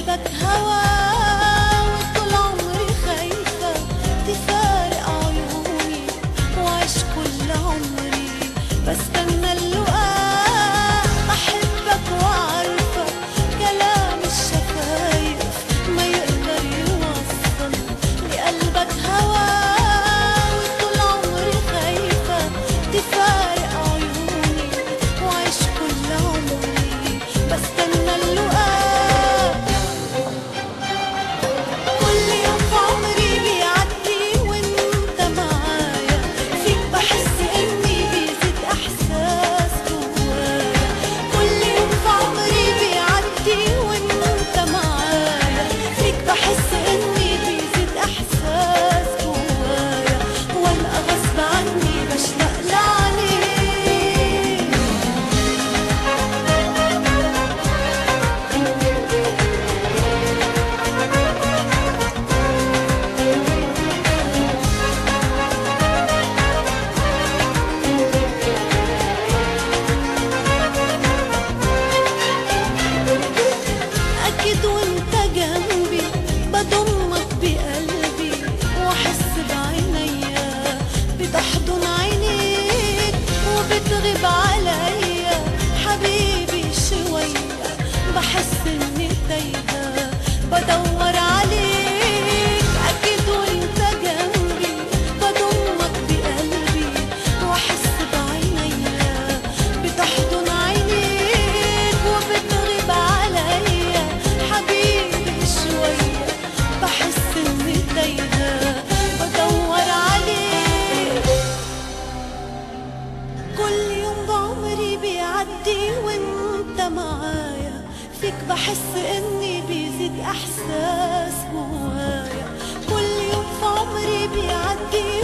لك هوا وطول عمري خايفة تفارق عيوني وعيش كل عمري بستنى اللقاء. بحبك وعارفة كلام الشفايف ما يقدر يوصل لقلبك هوا وطول عمري خايفة تفارق عيوني وعيش كل عمري بستنى اللقاء. بضمك بقلبي واحس بعينيا بتحضن عينيك وبتغيب عليا حبيبي شوية بحس اني تايهة بدور عليك اكيد وانت جنبي. بضمك بقلبي واحس بعينيا بتحضن عينيك وبتغيب عليا حبيبي شوية بحس اني تايهة بدور عليك. كل يوم بعمري بيعدي وانت معايا فيك بحس اني بيزيد احساس جوايا. كل يوم في عمري بيعدي